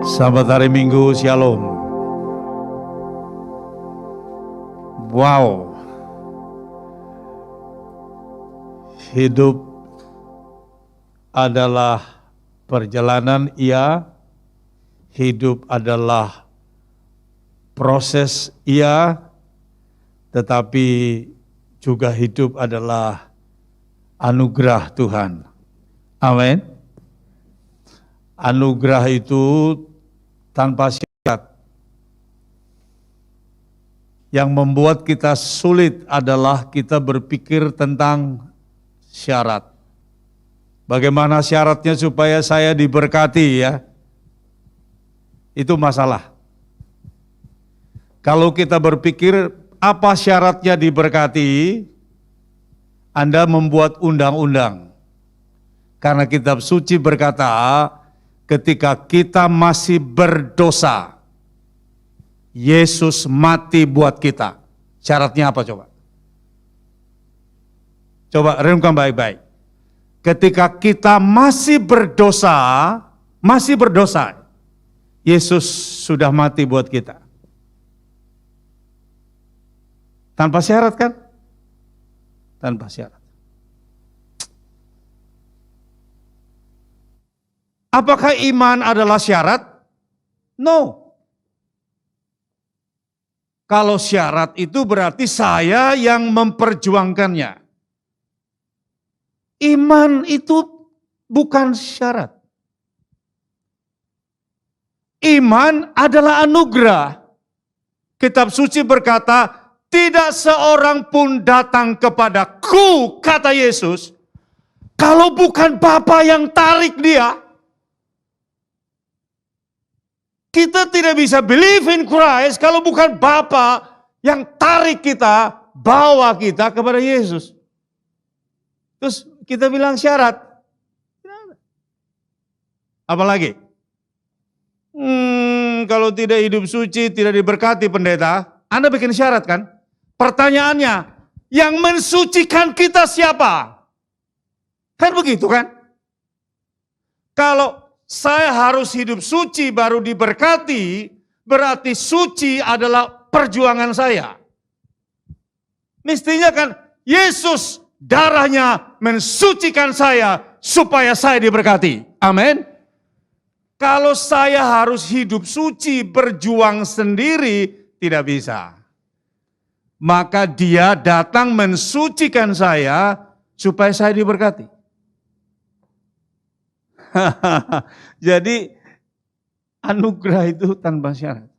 Selamat hari Minggu, Shalom. Wow, hidup adalah perjalanan, iya. Hidup adalah proses, iya. Tetapi juga hidup adalah anugerah Tuhan. Amin. Anugerah itu tanpa syarat. Yang membuat kita sulit adalah kita berpikir tentang syarat. Bagaimana syaratnya supaya saya diberkati ya? Itu masalah. Kalau kita berpikir apa syaratnya diberkati, Anda membuat undang-undang. Karena kitab suci berkata, ketika kita masih berdosa, Yesus mati buat kita. Syaratnya apa coba? Coba renungkan baik-baik. Ketika kita masih berdosa, Yesus sudah mati buat kita. Tanpa syarat kan? Tanpa syarat. Apakah iman adalah syarat? No. Kalau syarat itu berarti saya yang memperjuangkannya. Iman itu bukan syarat. Iman adalah anugerah. Kitab suci berkata, tidak seorang pun datang kepadaku, kata Yesus, kalau bukan Bapa yang tarik dia. Kita tidak bisa believe in Christ kalau bukan Bapa yang tarik kita, bawa kita kepada Yesus. Terus kita bilang syarat. Apalagi? Kalau tidak hidup suci, tidak diberkati pendeta, Anda bikin syarat kan? Pertanyaannya, yang mensucikan kita siapa? Kan begitu kan? Kalau saya harus hidup suci baru diberkati, berarti suci adalah perjuangan saya. Mestinya kan Yesus darahnya mensucikan saya supaya saya diberkati. Amin. Kalau saya harus hidup suci berjuang sendiri, tidak bisa. Maka dia datang mensucikan saya supaya saya diberkati. Jadi anugerah itu tanpa syarat.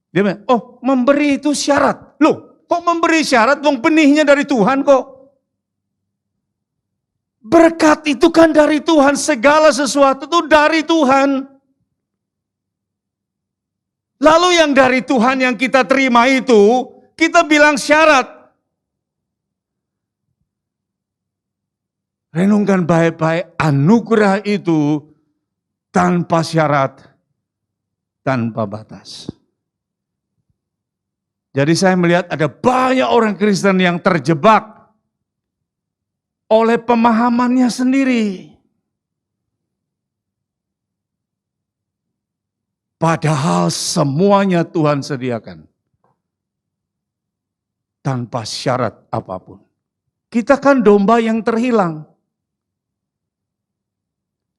Dia bilang, oh memberi itu syarat. Loh, kok memberi syarat? Wong benihnya dari Tuhan kok. Berkat itu kan dari Tuhan, segala sesuatu itu dari Tuhan. Lalu yang dari Tuhan yang kita terima itu, kita bilang syarat. Renungkan baik-baik, anugerah itu tanpa syarat, tanpa batas. Jadi saya melihat ada banyak orang Kristen yang terjebak oleh pemahamannya sendiri. Padahal semuanya Tuhan sediakan. Tanpa syarat apapun. Kita kan domba yang terhilang.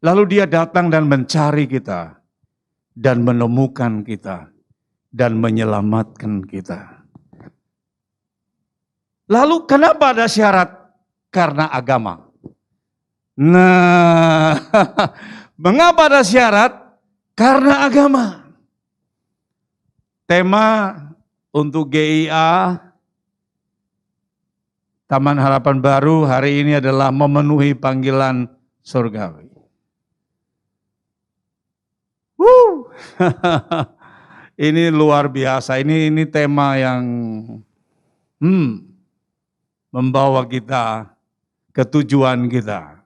Lalu dia datang dan mencari kita. Dan menemukan kita. Dan menyelamatkan kita. Lalu kenapa ada syarat? Karena agama. Nah, mengapa ada syarat? Karena agama. Tema untuk GIA Taman Harapan Baru hari ini adalah memenuhi panggilan surgawi. Ini luar biasa. Ini tema yang membawa kita ke tujuan kita.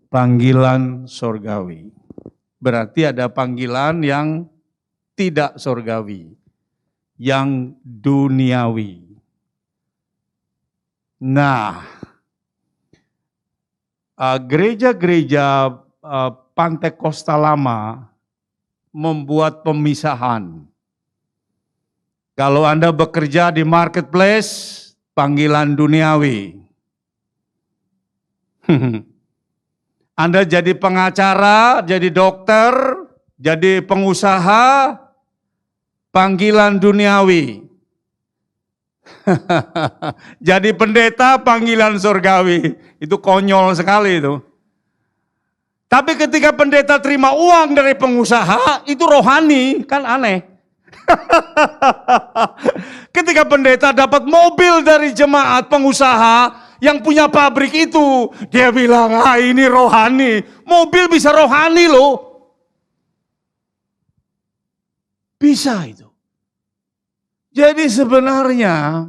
Panggilan surgawi. Berarti ada panggilan yang tidak surgawi, yang duniawi. Nah, gereja-gereja Pantekostal lama membuat pemisahan. Kalau Anda bekerja di marketplace, panggilan duniawi. Anda jadi pengacara, jadi dokter, jadi pengusaha, panggilan duniawi. Jadi pendeta, panggilan surgawi. Itu konyol sekali itu. Tapi ketika pendeta terima uang dari pengusaha, itu rohani, kan aneh. Ketika pendeta dapat mobil dari jemaat pengusaha yang punya pabrik itu, dia bilang, ini rohani. Mobil bisa rohani loh. Bisa itu. Jadi sebenarnya,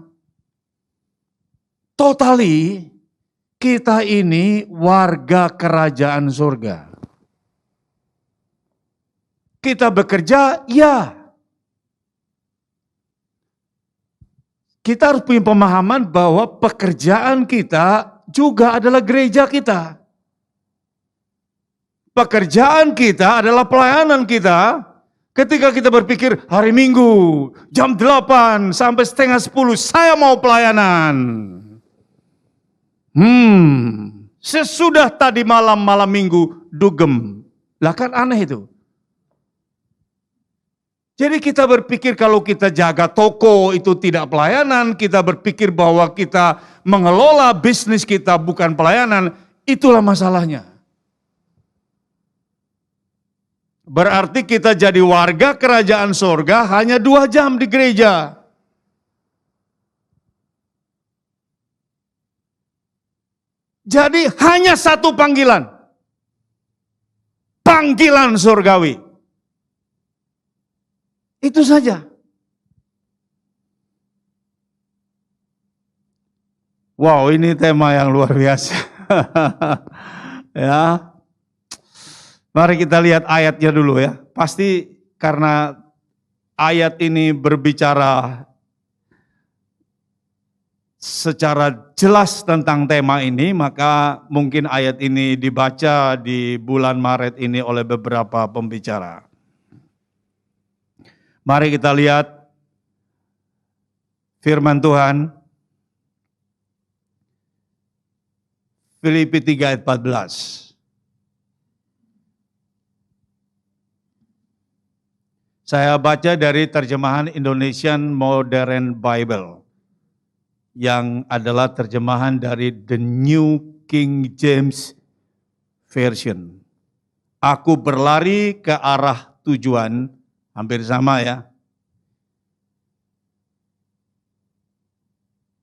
totally, kita ini warga kerajaan surga. Kita bekerja, ya. Kita harus punya pemahaman bahwa pekerjaan kita juga adalah gereja kita. Pekerjaan kita adalah pelayanan kita. Ketika kita berpikir hari Minggu jam 8 sampai setengah 10 saya mau pelayanan. Sesudah tadi malam Minggu dugem. Lah kan aneh itu. Jadi kita berpikir kalau kita jaga toko itu tidak pelayanan, kita berpikir bahwa kita mengelola bisnis kita bukan pelayanan, itulah masalahnya. Berarti kita jadi warga kerajaan sorga hanya 2 jam di gereja. Jadi hanya satu panggilan. Panggilan surgawi. Itu saja. Wow, ini tema yang luar biasa. Ya. Mari kita lihat ayatnya dulu ya. Pasti karena ayat ini berbicara secara jelas tentang tema ini, maka mungkin ayat ini dibaca di bulan Maret ini oleh beberapa pembicara. Mari kita lihat firman Tuhan. Filipi 3 ayat 14. Saya baca dari terjemahan Indonesian Modern Bible, yang adalah terjemahan dari The New King James Version. Aku berlari ke arah tujuan, hampir sama ya.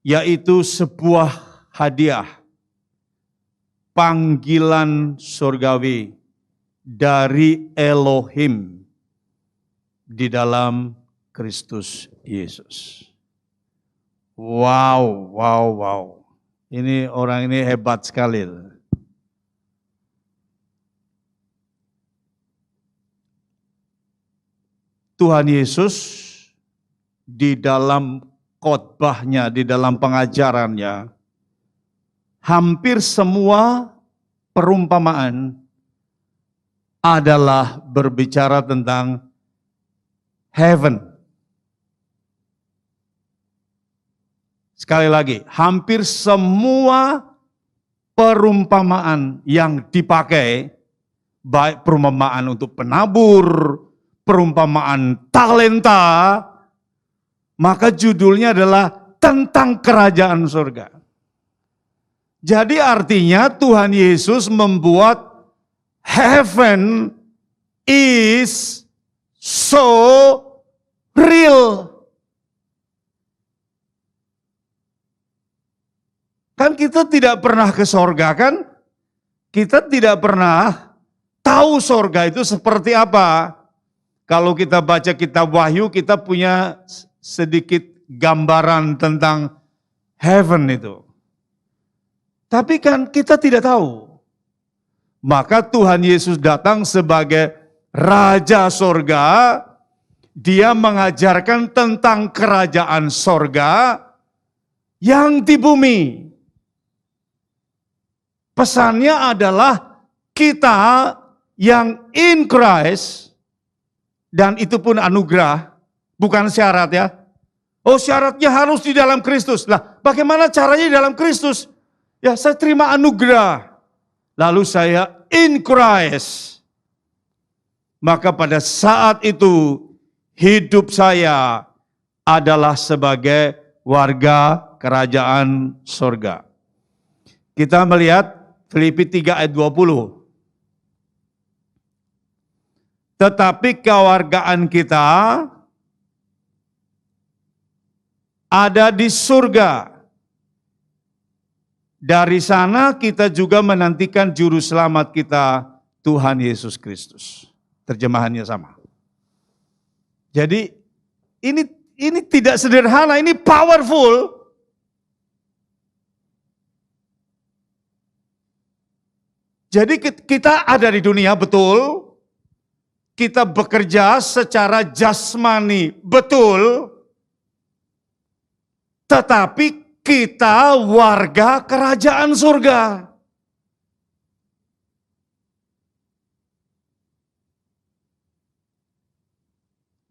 Yaitu sebuah hadiah, panggilan surgawi dari Elohim di dalam Kristus Yesus. Wow. Ini orang ini hebat sekali. Tuhan Yesus di dalam khotbahnya, di dalam pengajarannya, hampir semua perumpamaan adalah berbicara tentang heaven. Sekali lagi, hampir semua perumpamaan yang dipakai, baik perumpamaan untuk penabur, perumpamaan talenta, maka judulnya adalah tentang kerajaan surga. Jadi artinya Tuhan Yesus membuat heaven is so real. Kan kita tidak pernah ke sorga kan? Kita tidak pernah tahu sorga itu seperti apa. Kalau kita baca kitab Wahyu, kita punya sedikit gambaran tentang heaven itu. Tapi kan kita tidak tahu. Maka Tuhan Yesus datang sebagai Raja sorga. Dia mengajarkan tentang kerajaan sorga yang di bumi. Pesannya adalah kita yang in Christ, Dan itu pun anugerah, bukan syarat ya. Oh, syaratnya harus di dalam Kristus. Lah, bagaimana caranya di dalam Kristus? Ya, saya terima anugerah. Lalu saya in Christ. Maka pada saat itu hidup saya adalah sebagai warga kerajaan surga. Kita melihat Filipi 3 ayat 20. Tetapi kewargaan kita ada di surga. Dari sana kita juga menantikan juru selamat kita, Tuhan Yesus Kristus. Terjemahannya sama. Jadi ini tidak sederhana, ini powerful. Jadi kita ada di dunia, betul. Kita bekerja secara jasmani, betul. Tetapi kita warga kerajaan surga.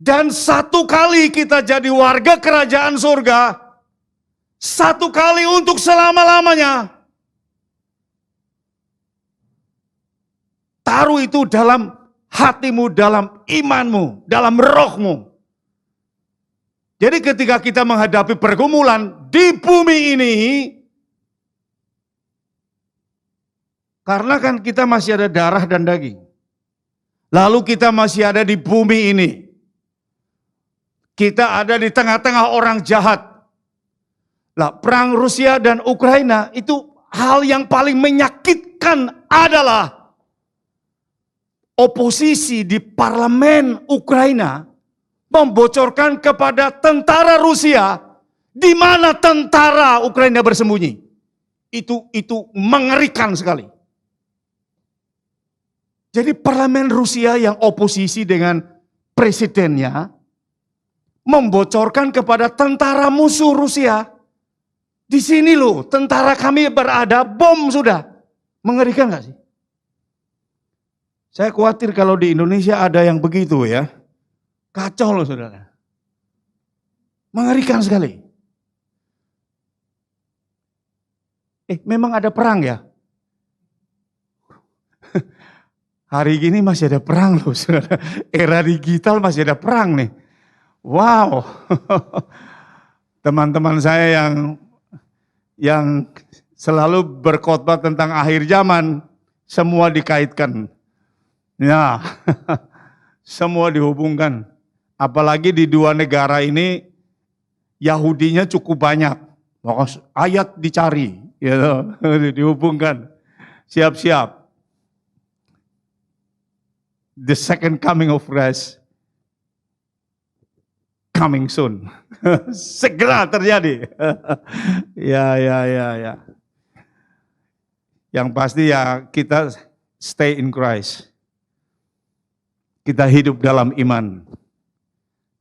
Dan satu kali kita jadi warga kerajaan surga, satu kali untuk selama-lamanya. Taruh itu dalam hatimu, dalam imanmu, dalam rohmu. Jadi ketika kita menghadapi pergumulan di bumi ini, karena kan kita masih ada darah dan daging. Lalu kita masih ada di bumi ini. Kita ada di tengah-tengah orang jahat. Lah, perang Rusia dan Ukraina itu hal yang paling menyakitkan adalah oposisi di parlemen Ukraina membocorkan kepada tentara Rusia di mana tentara Ukraina bersembunyi. Itu mengerikan sekali. Jadi parlemen Rusia yang oposisi dengan presidennya membocorkan kepada tentara musuh Rusia. Di sini loh, tentara kami berada, bom sudah. Mengerikan gak sih? Saya khawatir kalau di Indonesia ada yang begitu ya. Kacau loh saudara. Mengerikan sekali. Memang ada perang ya? Hari ini masih ada perang loh saudara. Era digital masih ada perang nih. Wow. Teman-teman saya yang selalu berkhotbah tentang akhir zaman, semua dikaitkan. Ya, semua dihubungkan. Apalagi di dua negara ini, Yahudinya cukup banyak. Maka ayat dicari, gitu, dihubungkan. Siap-siap. The second coming of Christ coming soon. Segera terjadi. Ya. Yang pasti ya kita stay in Christ. Kita hidup dalam iman.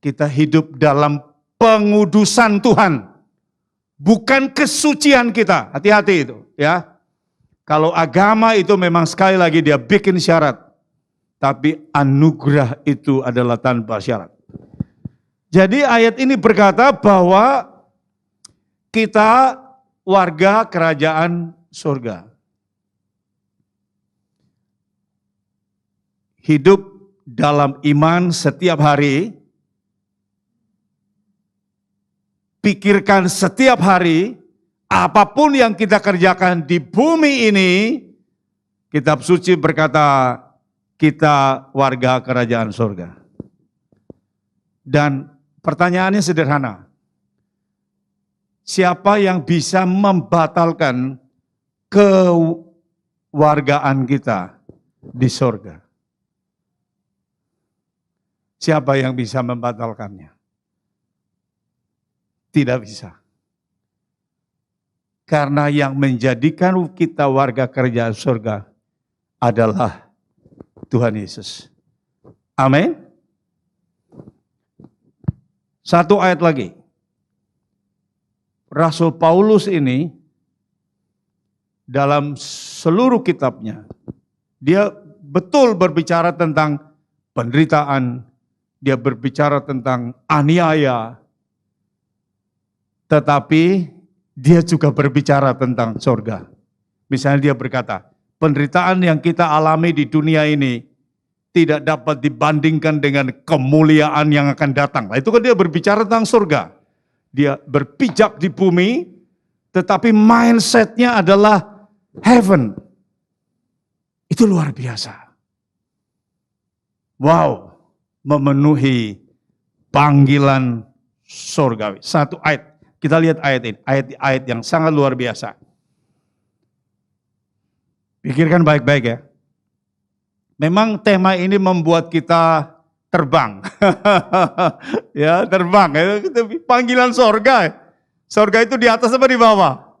Kita hidup dalam pengudusan Tuhan. Bukan kesucian kita. Hati-hati itu ya. Kalau agama itu memang sekali lagi dia bikin syarat. Tapi anugerah itu adalah tanpa syarat. Jadi ayat ini berkata bahwa kita warga kerajaan surga. Hidup dalam iman setiap hari, pikirkan setiap hari, apapun yang kita kerjakan di bumi ini, kitab suci berkata, kita warga kerajaan surga. Dan pertanyaannya sederhana, siapa yang bisa membatalkan kewargaan kita di surga? Siapa yang bisa membatalkannya? Tidak bisa. Karena yang menjadikan kita warga kerajaan surga adalah Tuhan Yesus. Amin. Satu ayat lagi. Rasul Paulus ini dalam seluruh kitabnya, dia betul berbicara tentang penderitaan, dia berbicara tentang aniaya, tetapi dia juga berbicara tentang surga. Misalnya dia berkata, penderitaan yang kita alami di dunia ini tidak dapat dibandingkan dengan kemuliaan yang akan datang. Nah, itu kan dia berbicara tentang surga. Dia berpijak di bumi, tetapi mindsetnya adalah heaven. Itu luar biasa. Wow, memenuhi panggilan surgawi. Satu ayat, kita lihat ayat ini, ayat yang sangat luar biasa. Pikirkan baik-baik ya. Memang tema ini membuat kita terbang. Ya, terbang. Panggilan surga. Surga itu di atas apa di bawah?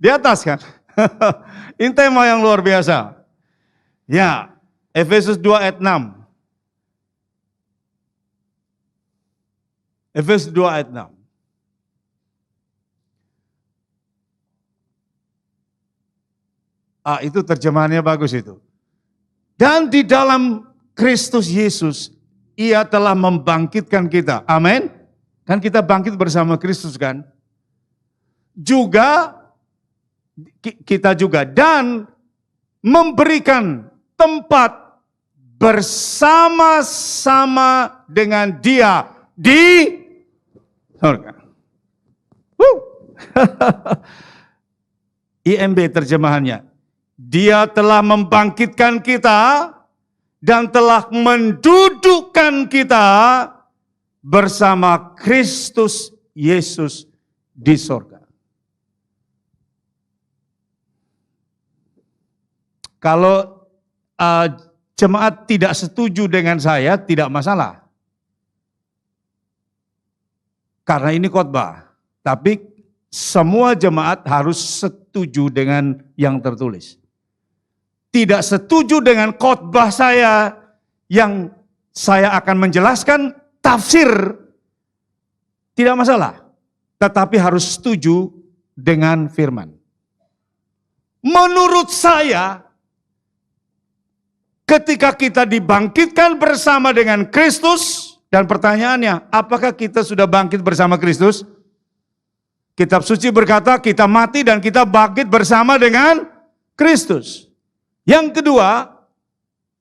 Di atas kan? Ini tema yang luar biasa. Ya, Efesus 2 ayat 6. Efesus 2 ayat 6. Itu terjemahannya bagus itu. Dan di dalam Kristus Yesus, Ia telah membangkitkan kita. Amin. Kan kita bangkit bersama Kristus kan? Kita juga. Dan memberikan tempat bersama-sama dengan Dia di surga. IMB terjemahannya. Dia telah membangkitkan kita dan telah mendudukkan kita bersama Kristus Yesus di surga. Kalau jemaat tidak setuju dengan saya, tidak masalah. Karena ini khotbah. Tapi semua jemaat harus setuju dengan yang tertulis. Tidak setuju dengan khotbah saya yang saya akan menjelaskan tafsir, tidak masalah. Tetapi harus setuju dengan firman. Menurut saya, ketika kita dibangkitkan bersama dengan Kristus, dan pertanyaannya, apakah kita sudah bangkit bersama Kristus? Kitab suci berkata, kita mati dan kita bangkit bersama dengan Kristus. Yang kedua,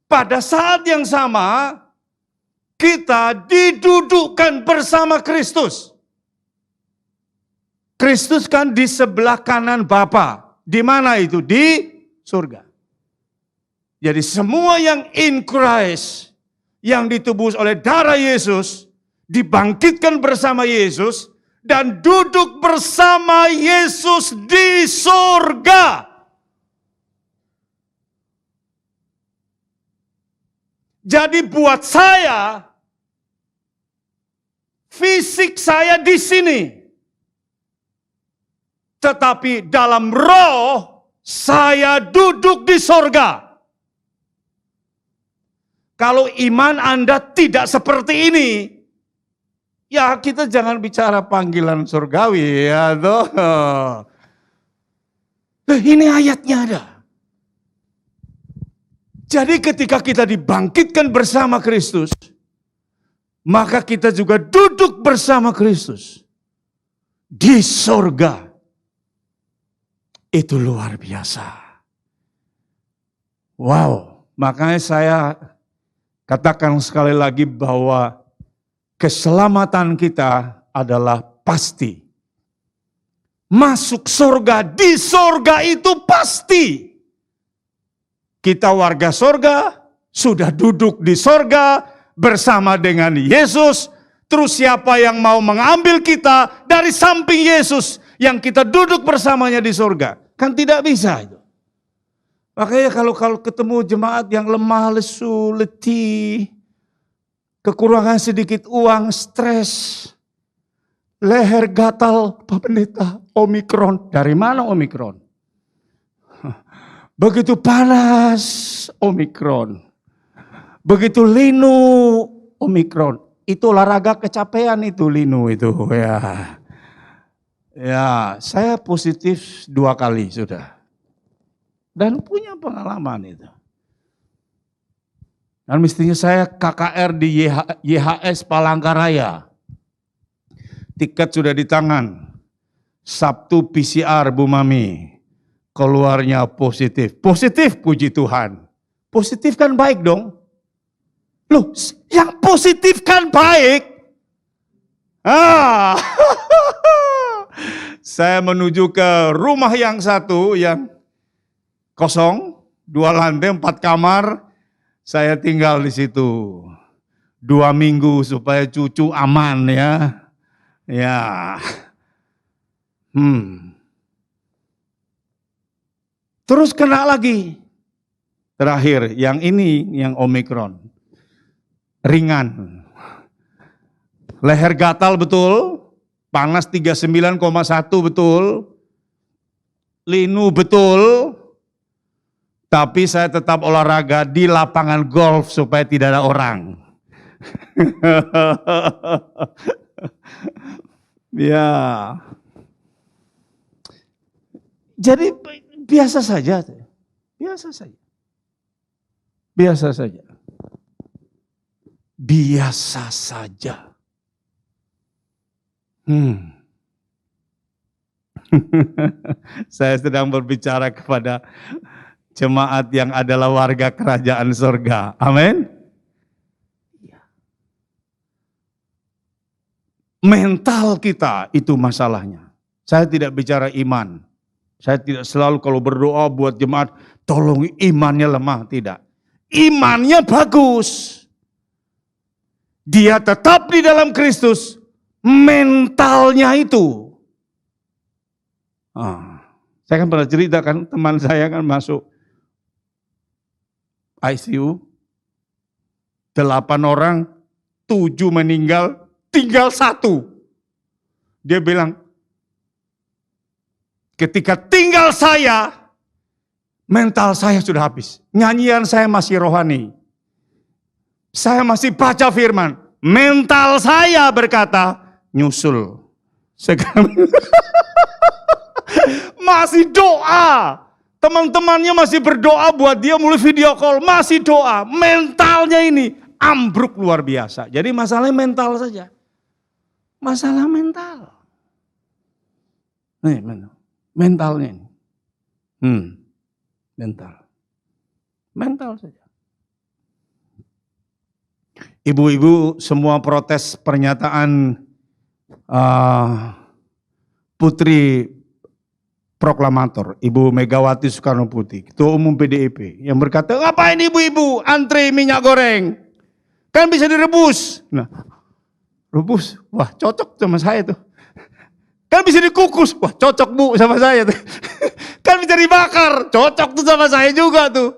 pada saat yang sama, kita didudukkan bersama Kristus. Kristus kan di sebelah kanan Bapa. Di mana itu? Di surga. Jadi semua yang in Christ, yang ditebus oleh darah Yesus, dibangkitkan bersama Yesus, dan duduk bersama Yesus di surga. Jadi buat saya, fisik saya di sini. Tetapi dalam roh, saya duduk di surga. Kalau iman Anda tidak seperti ini, ya kita jangan bicara panggilan surgawi ya toh. Ini ayatnya ada. Jadi ketika kita dibangkitkan bersama Kristus, maka kita juga duduk bersama Kristus di surga. Itu luar biasa. Wow, makanya saya katakan sekali lagi bahwa keselamatan kita adalah pasti. Masuk surga, di surga itu pasti. Kita warga surga, sudah duduk di surga bersama dengan Yesus. Terus siapa yang mau mengambil kita dari samping Yesus yang kita duduk bersamanya di surga? Kan tidak bisa itu. Makanya kalau ketemu jemaat yang lemah, lesu, letih, kekurangan sedikit uang, stres, leher gatal, Pak Pendeta, Omikron. Dari mana Omikron? Begitu panas, Omikron. Begitu linu, Omikron. Itu olahraga kecapean itu, linu itu. Ya, saya positif 2 kali sudah. Dan punya pengalaman itu. Dan mestinya saya KKR di YHS Palangkaraya. Tiket sudah di tangan. Sabtu PCR Bu Mami. Keluarnya positif. Positif, puji Tuhan. Positif kan baik dong. Loh, yang positif kan baik. Saya menuju ke rumah yang satu yang kosong, 2 lantai, 4 kamar. Saya tinggal di situ 2 minggu supaya cucu aman ya. Ya. Terus kena lagi. Terakhir, yang ini, yang Omikron. Ringan. Leher gatal betul, panas 39,1 betul, linu betul, tapi saya tetap olahraga di lapangan golf supaya tidak ada orang. Ya. Jadi biasa saja. Biasa saja. Biasa saja. Biasa saja. Saya sedang berbicara kepada jemaat yang adalah warga kerajaan surga. Amin. Mental kita itu masalahnya. Saya tidak bicara iman. Saya tidak selalu kalau berdoa buat jemaat, tolong imannya lemah. Tidak. Imannya bagus. Dia tetap di dalam Kristus. Mentalnya itu. Saya kan pernah ceritakan teman saya kan masuk ICU. 8 orang, 7 meninggal, tinggal 1. Dia bilang, ketika tinggal saya, mental saya sudah habis. Nyanyian saya masih rohani. Saya masih baca firman. Mental saya berkata, nyusul. Masih doa. Teman-temannya masih berdoa buat dia mulai video call. Masih doa. Mentalnya ini ambruk luar biasa. Jadi masalahnya mental saja. Masalah mental. Nih, mentalnya ini. Mental. Mental saja. Ibu-ibu semua protes pernyataan Putri Proklamator, Ibu Megawati Soekarno Putri, Ketua Umum PDIP, yang berkata, ngapain ibu-ibu antri minyak goreng? Kan bisa direbus. Nah, rebus, wah cocok sama saya tuh. Kan bisa dikukus, wah cocok Bu sama saya tuh. Kan bisa dibakar, cocok tuh sama saya juga tuh.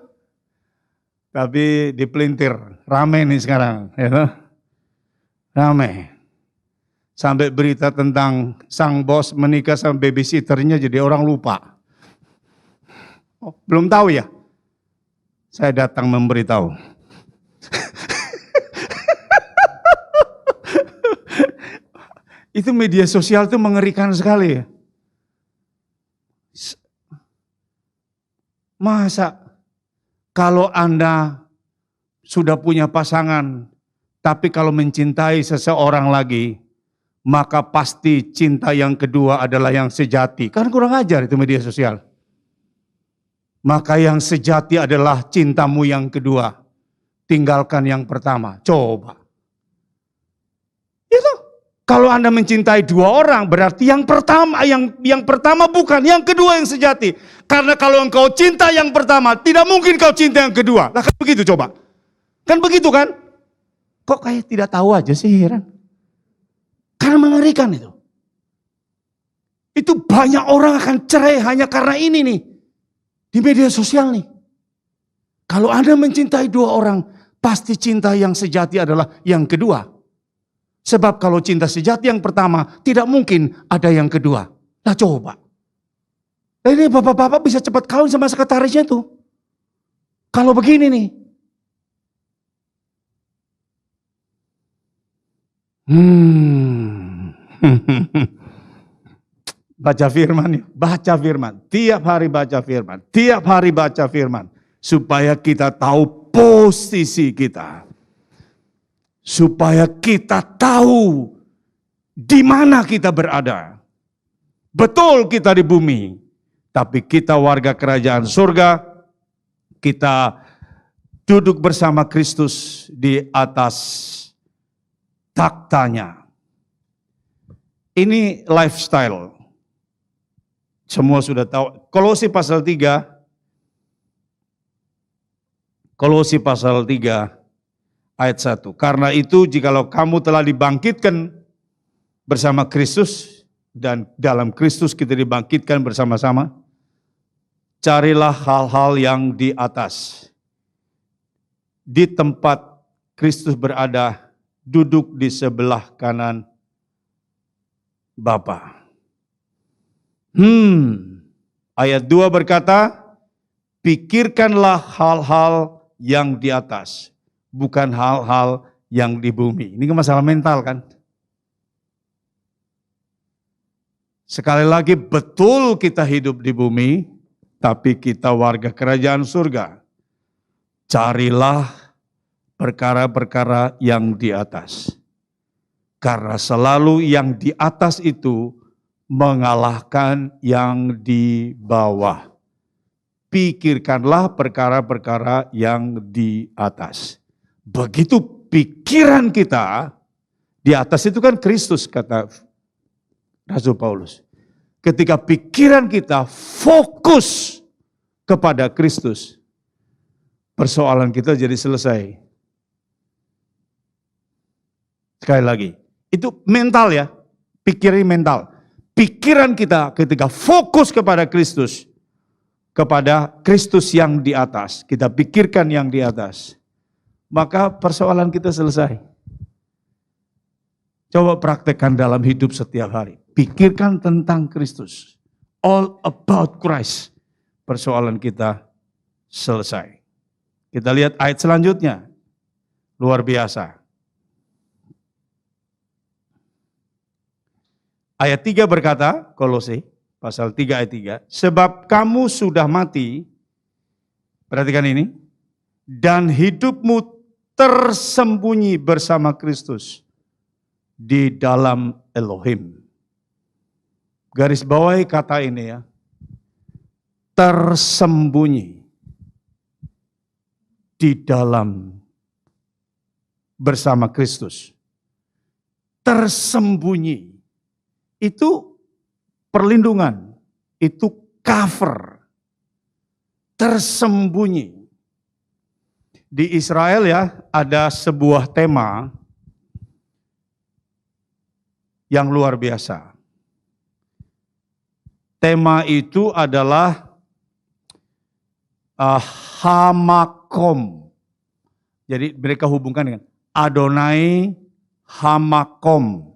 Tapi dipelintir, rame nih sekarang. Ya, rame. Sampai berita tentang sang bos menikah sama babysitternya jadi orang lupa. Oh, belum tahu ya? Saya datang memberitahu. Itu media sosial itu mengerikan sekali ya. Masa kalau Anda sudah punya pasangan, tapi kalau mencintai seseorang lagi, maka pasti cinta yang kedua adalah yang sejati. Kan kurang ajar itu media sosial. Maka yang sejati adalah cintamu yang kedua. Tinggalkan yang pertama. Coba. Itu. Kalau Anda mencintai 2 orang, berarti yang pertama bukan, yang kedua yang sejati. Karena kalau engkau cinta yang pertama, tidak mungkin kau cinta yang kedua. Lah kan begitu coba. Kan begitu kan? Kok kayak tidak tahu aja sih, heran. Karena mengerikan itu. Itu banyak orang akan cerai hanya karena ini nih. Di media sosial nih. Kalau Anda mencintai 2 orang, pasti cinta yang sejati adalah yang kedua. Sebab kalau cinta sejati yang pertama, tidak mungkin ada yang kedua. Nah coba. Nah, ini bapak-bapak bisa cepat kawin sama sekretarisnya tuh. Kalau begini nih. Baca firman ya, baca firman. Tiap hari baca firman, tiap hari baca firman. Supaya kita tahu posisi kita. Supaya kita tahu di mana kita berada. Betul kita di bumi, tapi kita warga kerajaan surga, kita duduk bersama Kristus di atas taktanya. Ini lifestyle. Semua sudah tahu. Kolose pasal 3. Kolose pasal 3 ayat 1. Karena itu jikalau kamu telah dibangkitkan bersama Kristus, dan dalam Kristus kita dibangkitkan bersama-sama, carilah hal-hal yang di atas. Di tempat Kristus berada, duduk di sebelah kanan Bapa. Ayat 2 berkata, pikirkanlah hal-hal yang di atas, bukan hal-hal yang di bumi. Ini masalah mental kan? Sekali lagi, betul kita hidup di bumi, tapi kita warga kerajaan surga. Carilah perkara-perkara yang di atas. Karena selalu yang di atas itu mengalahkan yang di bawah. Pikirkanlah perkara-perkara yang di atas. Begitu pikiran kita, di atas itu kan Kristus, kata Rasul Paulus. Ketika pikiran kita fokus kepada Kristus, persoalan kita jadi selesai. Sekali lagi, itu mental ya, pikiran mental. Pikiran kita ketika fokus kepada Kristus yang di atas, kita pikirkan yang di atas, maka persoalan kita selesai. Coba praktekkan dalam hidup setiap hari. Pikirkan tentang Kristus. All about Christ. Persoalan kita selesai. Kita lihat ayat selanjutnya. Luar biasa. Ayat 3 berkata, Kolose pasal 3 ayat 3, sebab kamu sudah mati, perhatikan ini, dan hidupmu tersembunyi bersama Kristus di dalam Elohim. Garis bawahi kata ini ya, tersembunyi di dalam bersama Kristus. Tersembunyi. Itu perlindungan, itu cover, tersembunyi. Di Israel ya ada sebuah tema yang luar biasa. Tema itu adalah Hamakom. Jadi mereka hubungkan dengan Adonai Hamakom.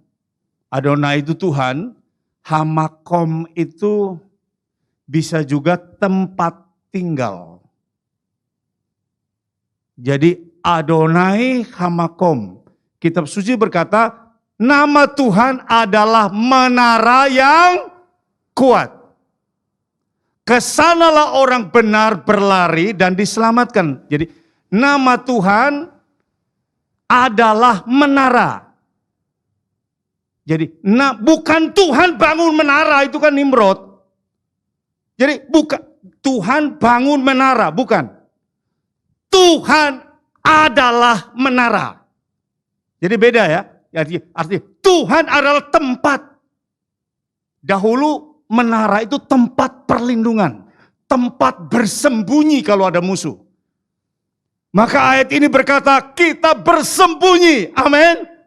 Adonai itu Tuhan, Hamakom itu bisa juga tempat tinggal. Jadi Adonai Hamakom. Kitab suci berkata, nama Tuhan adalah menara yang kuat. Kesanalah orang benar berlari dan diselamatkan. Jadi nama Tuhan adalah menara. Jadi, bukan Tuhan bangun menara, itu kan Nimrod. Jadi, bukan Tuhan bangun menara, bukan. Tuhan adalah menara. Jadi beda ya. Artinya Tuhan adalah tempat. Dahulu menara itu tempat perlindungan. Tempat bersembunyi kalau ada musuh. Maka ayat ini berkata, kita bersembunyi. Amin.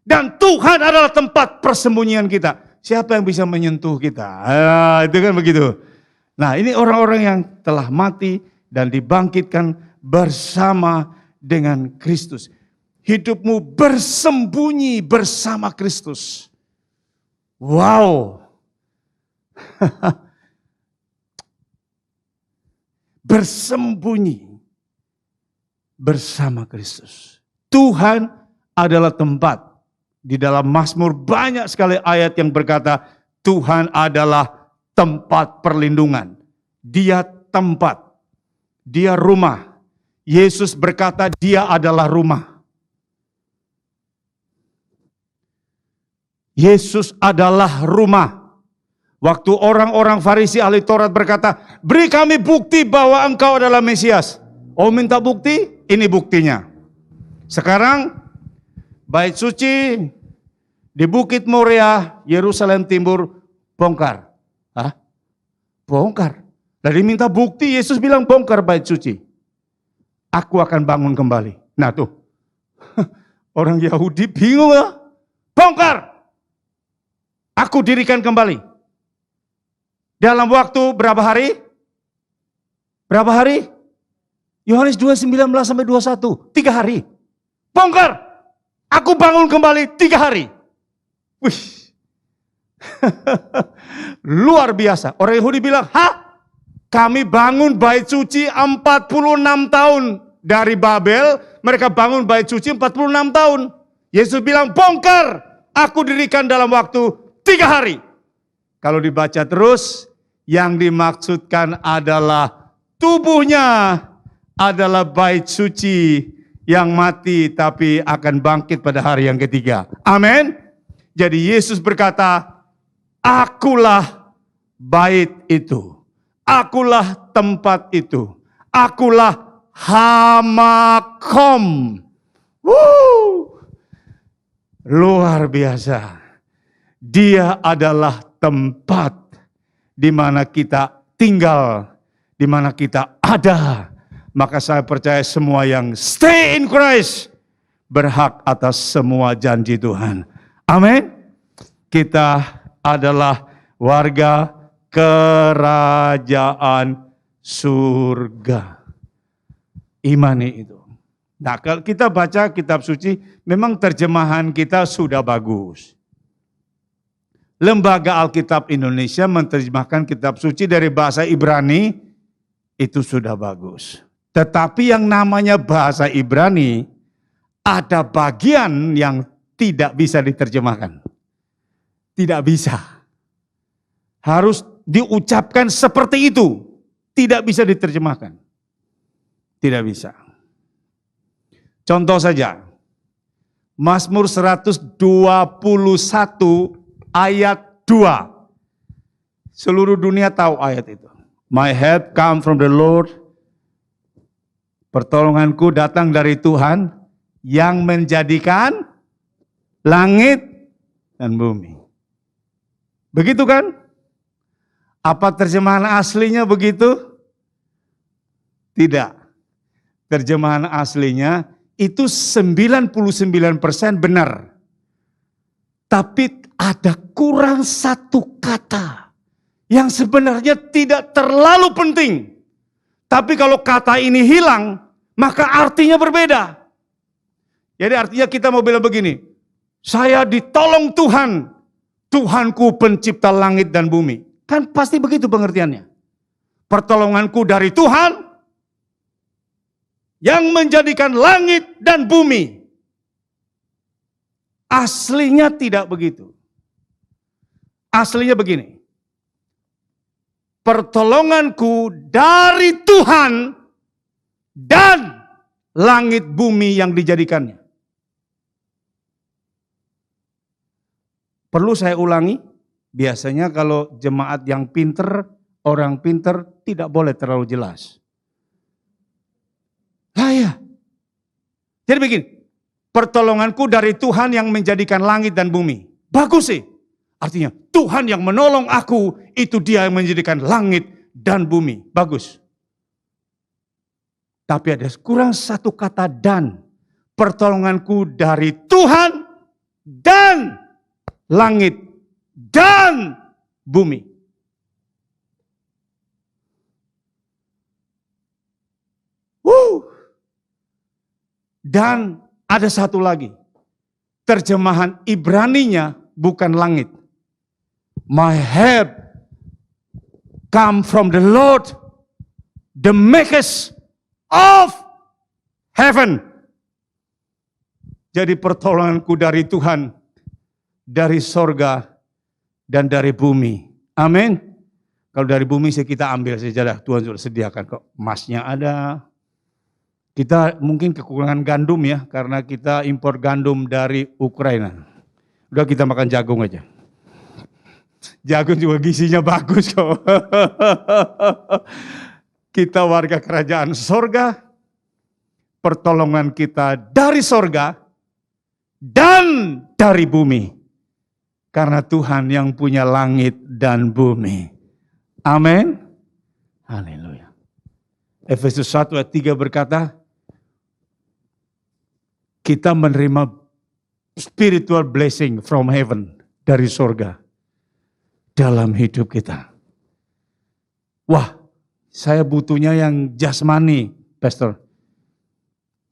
Dan Tuhan adalah tempat persembunyian kita. Siapa yang bisa menyentuh kita? Itu kan begitu. Nah, ini orang-orang yang telah mati dan dibangkitkan bersama dengan Kristus. Hidupmu bersembunyi bersama Kristus. Wow. Bersembunyi bersama Kristus. Tuhan adalah tempat. Di dalam Mazmur banyak sekali ayat yang berkata, Tuhan adalah tempat perlindungan. Dia tempat, dia rumah Yesus berkata dia adalah rumah. Yesus adalah rumah. Waktu orang-orang Farisi ahli Taurat berkata, beri kami bukti bahwa engkau adalah Mesias. Oh minta bukti? Ini buktinya. Sekarang bait suci di Bukit Moria, Yerusalem Timur, bongkar. Hah? Bongkar. Dari minta bukti, Yesus bilang bongkar bait suci. Aku akan bangun kembali. Nah tuh, orang Yahudi bingung ya. Bongkar. Aku dirikan kembali. Dalam waktu berapa hari? Berapa hari? Yohanes 2:19-21. 3 hari. Bongkar. Aku bangun kembali 3 hari. Wih. Luar biasa. Orang Yahudi bilang, hah? Kami bangun bait suci 46 tahun. Dari Babel, mereka bangun bait suci 46 tahun. Yesus bilang, bongkar. Aku dirikan dalam waktu 3 hari. Kalau dibaca terus, yang dimaksudkan adalah tubuhnya adalah bait suci yang mati tapi akan bangkit pada hari yang ketiga. Amin. Jadi Yesus berkata, akulah bait itu. Akulah tempat itu. Akulah Hamakom. Luar biasa. Dia adalah tempat di mana kita tinggal, di mana kita ada. Maka saya percaya semua yang stay in Christ berhak atas semua janji Tuhan. Amin. Kita adalah warga kerajaan surga. Imani itu. Nah, kalau kita baca kitab suci, memang terjemahan kita sudah bagus. Lembaga Alkitab Indonesia menerjemahkan kitab suci dari bahasa Ibrani, itu sudah bagus. Tetapi yang namanya bahasa Ibrani, ada bagian yang tidak bisa diterjemahkan. Tidak bisa. Harus diucapkan seperti itu. Tidak bisa diterjemahkan. Tidak bisa. Contoh saja. Mazmur 121 ayat 2. Seluruh dunia tahu ayat itu. My help come from the Lord. Pertolonganku datang dari Tuhan yang menjadikan langit dan bumi. Begitu kan? Apa terjemahan aslinya begitu? Tidak. Terjemahan aslinya itu 99% benar. Tapi ada kurang satu kata yang sebenarnya tidak terlalu penting. Tapi kalau kata ini hilang, maka artinya berbeda. Jadi artinya kita mau bilang begini, saya ditolong Tuhan, Tuhanku pencipta langit dan bumi. Kan pasti begitu pengertiannya. Pertolonganku dari Tuhan, yang menjadikan langit dan bumi. Aslinya tidak begitu. Aslinya begini. Pertolonganku dari Tuhan dan langit bumi yang dijadikannya. Perlu saya ulangi, biasanya kalau jemaat yang pinter, orang pinter tidak boleh terlalu jelas. Ya. Jadi begini, pertolonganku dari Tuhan yang menjadikan langit dan bumi. Bagus sih. Artinya Tuhan yang menolong aku, itu dia yang menjadikan langit dan bumi. Bagus. Tapi ada kurang satu kata dan. Pertolonganku dari Tuhan dan langit dan bumi. Dan ada satu lagi. Terjemahan Ibraninya bukan langit. My help come from the Lord, the makers of heaven. Jadi pertolonganku dari Tuhan, dari sorga dan dari bumi. Amin. Kalau dari bumi kita ambil saja dah. Tuhan sudah sediakan kok. Emasnya ada, Kita mungkin kekurangan gandum ya, karena kita impor gandum dari Ukraina. Udah kita makan jagung aja. Jagung juga gizinya bagus kok. Kita warga kerajaan sorga, pertolongan kita dari sorga dan dari bumi. Karena Tuhan yang punya langit dan bumi. Amin. Haleluya. Efesus 1 ayat 3 berkata, kita menerima spiritual blessing from heaven, dari sorga, dalam hidup kita. Wah, saya butuhnya yang jasmani, Pastor.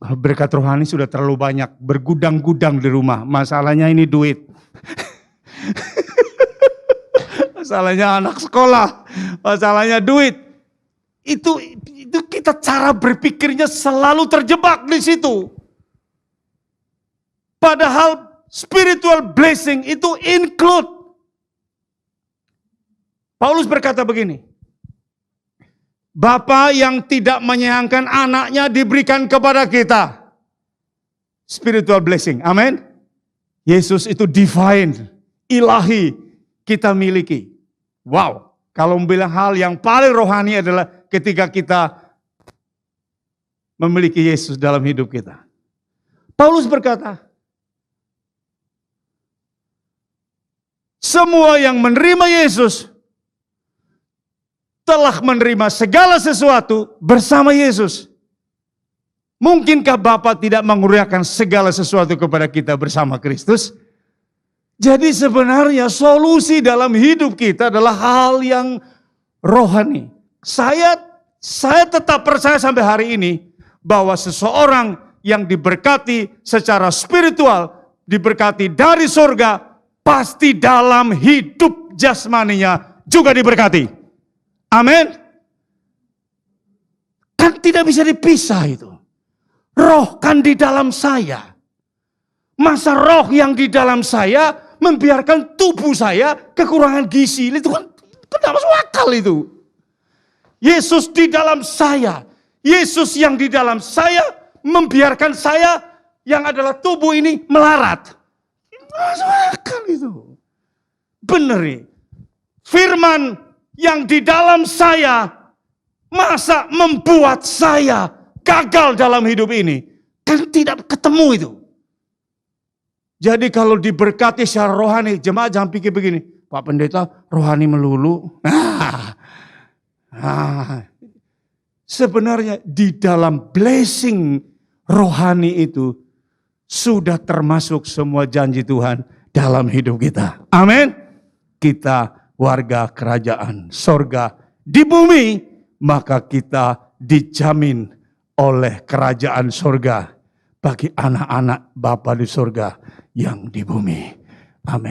Berkat rohani sudah terlalu banyak, bergudang-gudang di rumah. Masalahnya ini duit. Masalahnya anak sekolah, masalahnya duit. Itu kita cara berpikirnya selalu terjebak di situ. Padahal spiritual blessing itu include. Paulus berkata begini, Bapa yang tidak menyayangkan anaknya diberikan kepada kita. Spiritual blessing, amin. Yesus itu divine, ilahi, kita miliki. Wow, kalau bilang hal yang paling rohani adalah ketika kita memiliki Yesus dalam hidup kita. Paulus berkata, semua yang menerima Yesus telah menerima segala sesuatu bersama Yesus. Mungkinkah Bapa tidak mengurniakan segala sesuatu kepada kita bersama Kristus? Jadi sebenarnya solusi dalam hidup kita adalah hal yang rohani. Saya tetap percaya sampai hari ini bahwa seseorang yang diberkati secara spiritual, diberkati dari surga, pasti dalam hidup jasmaninya juga diberkati. Amin. Kan tidak bisa dipisah itu. Roh kan di dalam saya. Masa roh yang di dalam saya membiarkan tubuh saya kekurangan gizi. Itu kan tidak masuk akal itu. Yesus di dalam saya. Yesus yang di dalam saya membiarkan saya yang adalah tubuh ini melarat. Masuk akal itu. Benar nih. Firman yang di dalam saya masa membuat saya gagal dalam hidup ini. Kan tidak ketemu itu. Jadi kalau diberkati secara rohani, jemaah jangan pikir begini, Pak Pendeta rohani melulu. Sebenarnya di dalam blessing rohani itu sudah termasuk semua janji Tuhan dalam hidup kita. Amin. Kita warga kerajaan sorga di bumi, maka kita dijamin oleh kerajaan sorga bagi anak-anak Bapa di sorga yang di bumi. Amin.